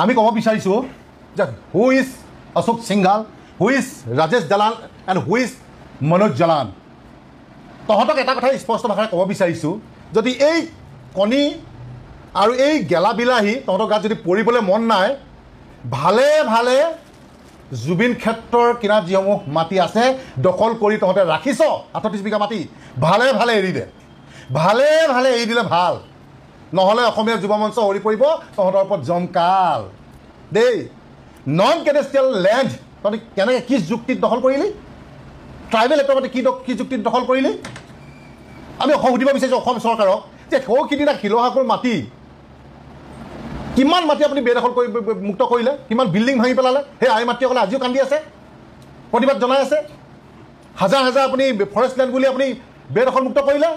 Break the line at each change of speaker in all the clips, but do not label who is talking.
আমি ক'ব বিচাৰিছোঁ যে who is Ashok Singhal, who is Rajesh Jalan and who is Manoj Jalan. তহঁতক এটা কথাই স্পষ্ট ভাষাৰে ক'ব বিচাৰিছোঁ, যদি এই কণী আৰু এই গেলা বিলাহী তহঁতৰ গাত যদি পৰিবলৈ মন নাই, ভালে ভালে জুবিন ক্ষেত্ৰৰ কিনাৰত যিসমূহ মাটি আছে দখল কৰি তহঁতে ৰাখিছ 38 বিঘা মাটি, ভালে ভালে এৰি দে, ভালে ভালে এৰি দিলে ভাল, নহ'লে অসমীয়া যুৱ মঞ্চ হৰি পৰিব তহঁতৰ ওপৰত জমকাল দেই। নন কেডেষ্ট্ৰিয়েল লেণ্ড তহঁতি কেনেকৈ কি যুক্তিত দখল কৰিলি? ট্ৰাইবেল এক্টৰ মাটি কি যুক্তিত দখল কৰিলি? আমি সুধিব বিচাৰিছোঁ অসম চৰকাৰক যে সৌখিনিনা শিলহাকুৰ মাটি, কিমান মাটি আপুনি বেদখল কৰি মুক্ত কৰিলে, কিমান বিল্ডিং ভাঙি পেলালে? সেই আই মাতৃসকলে আজিও কান্দি আছে, প্ৰতিবাদ জনাই আছে। হাজাৰ হাজাৰ আপুনি ফৰেষ্ট লেণ্ড বুলি আপুনি বেদখল মুক্ত কৰিলে।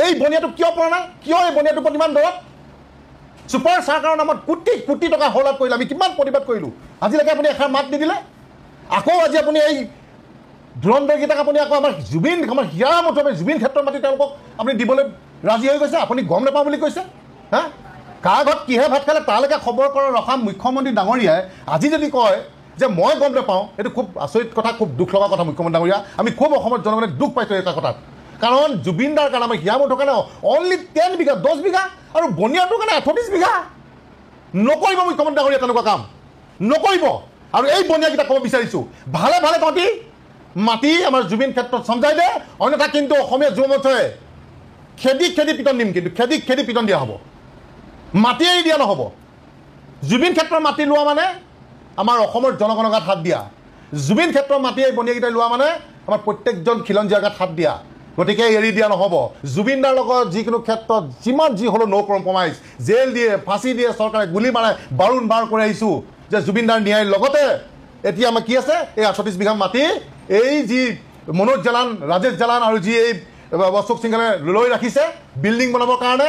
এই বনিয়াটো কিয় পৰা নাই? কিয় এই বনিয়াটোৰ ওপৰত ইমান দৰদ? ছুপাৰ চৰকাৰৰ নামত কোটি কোটি টকা হৰলাভ কৰিলে, আমি কিমান প্ৰতিবাদ কৰিলোঁ, আজিলৈকে আপুনি এষাৰ মাত নিদিলে। আকৌ আজি আপুনি এই ধুৰন্ধৰকেইটাক আপুনি আকৌ আমাৰ হিয়াৰ মুঠতে জুবিন ক্ষেত্ৰৰ মাটি তেওঁলোকক আপুনি দিবলৈ ৰাজি হৈ গৈছে, আপুনি গম নাপাওঁ বুলি কৈছে। হা, কাৰ ঘৰত কিহে ভাত খালে তালৈকে খবৰ কৰা ৰখা মুখ্যমন্ত্ৰী ডাঙৰীয়াই আজি যদি কয় যে মই গম নাপাওঁ, এইটো খুব আচৰিত কথা, খুব দুখ লগা কথা। মুখ্যমন্ত্ৰী ডাঙৰীয়া, আমি খুব অসমৰ জনগণে দুখ পাইছোঁ এটা কথাত, কাৰণ জুবিন দাৰ কাৰণে আমাৰ হিয়ামুঠৰ কাৰণে অনলি 10 বিঘা 10 বিঘা আৰু বনিয়াটোৰ কাৰণে 38 বিঘা। নকৰিব মুখ্যমন্ত্ৰী ডাঙৰীয়া তেনেকুৱা কাম, নকৰিব। আৰু এই বনিয়াকেইটা ক'ব বিচাৰিছোঁ, ভালে ভালে তহঁতি মাটি আমাৰ জুবিন ক্ষেত্ৰত চমজাই দে, অন্যথা কিন্তু অসমীয়া যুৱ মঞ্চই খেদি খেদি পিটন দিম, কিন্তু খেদি খেদি পিটন দিয়া হ'ব, মাটি এৰি দিয়া নহ'ব। জুবিন ক্ষেত্ৰৰ মাটি লোৱা মানে আমাৰ অসমৰ জনগণৰ গাত হাত দিয়া, জুবিন ক্ষেত্ৰৰ মাটি এই বনিয়াকেইটাই লোৱা মানে আমাৰ প্ৰত্যেকজন খিলঞ্জীয়াৰ গাত হাত দিয়া। গতিকে এৰি দিয়া নহ'ব। জুবিনদাৰ লগত যিকোনো ক্ষেত্ৰত যিমান যি হ'লেও ন' কম্প্ৰমাইজ, জেল দিয়ে, ফাঁচি দিয়ে, চৰকাৰে গুলি মাৰে, বাৰুণ কৰি আহিছোঁ যে জুবিনদাৰ ন্যায়ৰ লগতে এতিয়া আমাৰ কি আছে, এই 38 বিঘা মাটি এই যি মনোজ জালান, ৰাজেশ জালান আৰু যি এই অশোক সিংঘালে লৈ ৰাখিছে বিল্ডিং বনাবৰ কাৰণে,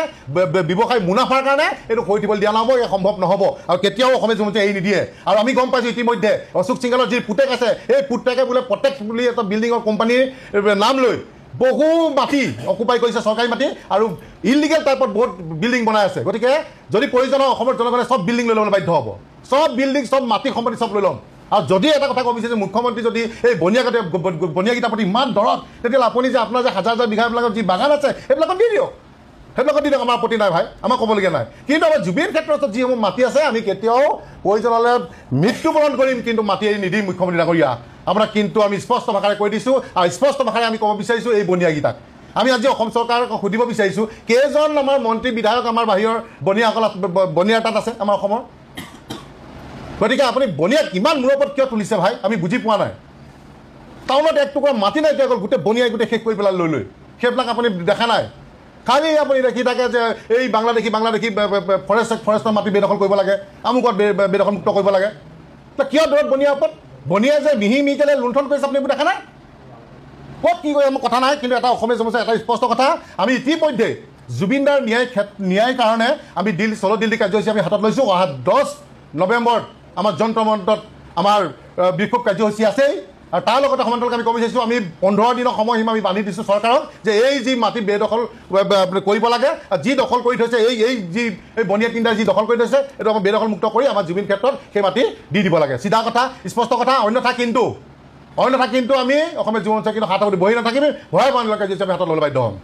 ব্যৱসায় মুনাফাৰ কাৰণে, এইটো হৈ দিবলৈ দিয়া নহ'ব, এই সম্ভৱ নহ'ব। আৰু কেতিয়াও অসমীয়া যুৱমঞ্চে এৰি নিদিয়ে। আৰু আমি গম পাইছোঁ ইতিমধ্যে অশোক সিংঘালৰ যি পুতেক আছে, এই পুতেকে বোলে প্ৰটেক্ট বুলি এটা বিল্ডিঙৰ কোম্পানীৰ নাম লৈ বহু মাটি অকুপাই কৰিছে, চৰকাৰী মাটি, আৰু ইলিগেল টাইপত বহুত বিল্ডিং বনাই আছে। গতিকে যদি প্ৰয়োজন হয় অসমৰ জনগণে চব বিল্ডিং লৈ ল'বলৈ বাধ্য হ'ব, চব বিল্ডিং, চব মাটি সম্পত্তি চব লৈ ল'ম। আৰু যদি এটা কথা ক'ব বিচাৰিছে মুখ্যমন্ত্ৰী, যদি এই বনিয়াকেইটাৰ প্ৰতি ইমান দৰদ, তেতিয়াহ'লে আপুনি যে আপোনাৰ যে হাজাৰ হাজাৰ বিঘাবিলাকৰ যি বাগান আছে সেইবিলাকত দি দিয়ক, সেইবিলাকত দি দিয়ক, আমাৰ আপত্তি নাই ভাই, আমাৰ ক'বলগীয়া নাই। কিন্তু আমাৰ জুবিন ক্ষেত্ৰত যিসমূহ মাটি আছে আমি কেতিয়াও প্ৰয়োজন হ'লে মৃত্যুবৰণ কৰিম, কিন্তু মাটি এৰি নিদিম মুখ্যমন্ত্ৰী ডাঙৰীয়া। আপোনাক কিন্তু আমি স্পষ্ট ভাষাৰে কৈ দিছোঁ, আৰু স্পষ্ট ভাষাৰে আমি ক'ব বিচাৰিছোঁ এই বনিয়াকেইটাক। আমি আজি অসম চৰকাৰক সুধিব বিচাৰিছোঁ, কেইজন আমাৰ মন্ত্ৰী বিধায়ক আমাৰ বাহিৰৰ বনিয়াৰ তাত আছে আমাৰ অসমৰ? গতিকে আপুনি বনিয়াক ইমান মূৰৰ ওপৰত কিয় তুলিছে ভাই, আমি বুজি পোৱা নাই। টাউনত এক টুকুৰা মাটি নাইকিয়া গ'ল, গোটেই বনিয়াই গোটেই শেষ কৰি পেলাই লৈ সেইবিলাক আপুনি দেখা নাই। খালি আপুনি দেখি থাকে যে এই বাংলাদেশী ফৰেষ্টৰ মাটি বেদখল কৰিব লাগে, আমুকত বেদখল মুক্ত কৰিব লাগে। কিয় দূৰত বনিয়াৰ ওপৰত? বনিয়াই যে মিহিকেলে লুণ্ঠন কৰিছে আপুনি এইবোৰ দেখা নাই? ক'ত কি কৰে আমাৰ কথা নাই, কিন্তু এটা অসমীয়া জনগণে এটা স্পষ্ট কথা, আমি ইতিমধ্যে জুবিনদাৰ ন্যায় কাৰণে আমি চলো দিল্লী কাৰ্যসূচী আমি হাতত লৈছোঁ। অহা 10 নৱেম্বৰত আমাৰ যন্ত্ৰ মন্ত্ৰত আমাৰ বিক্ষোভ কাৰ্যসূচী আছেই, আৰু তাৰ লগতে সমান্তৰালকৈ আমি ক'ব বিচাৰিছোঁ, আমি 15 দিনৰ সময়সীমা আমি বান্ধি দিছোঁ চৰকাৰক যে এই যি মাটি বেদখল কৰিব লাগে, যি দখল কৰি থৈছে, এই বনিয়া তিনিটাই যি দখল কৰি থৈছে, এইটো আমাৰ বেদখল মুক্ত কৰি আমাৰ জুবিন ক্ষেত্ৰত সেই মাটি দি দিব লাগে। চিধা কথা, স্পষ্ট কথা। অন্যথা কিন্তু আমি অসমীয়া যুৱ মঞ্চ কিন্তু হাতত বহি নাথাকিম, ভৰাই বান্ধিলৈকে যদি আমি হাতত ল'বলৈ বাধ্য হ'ম।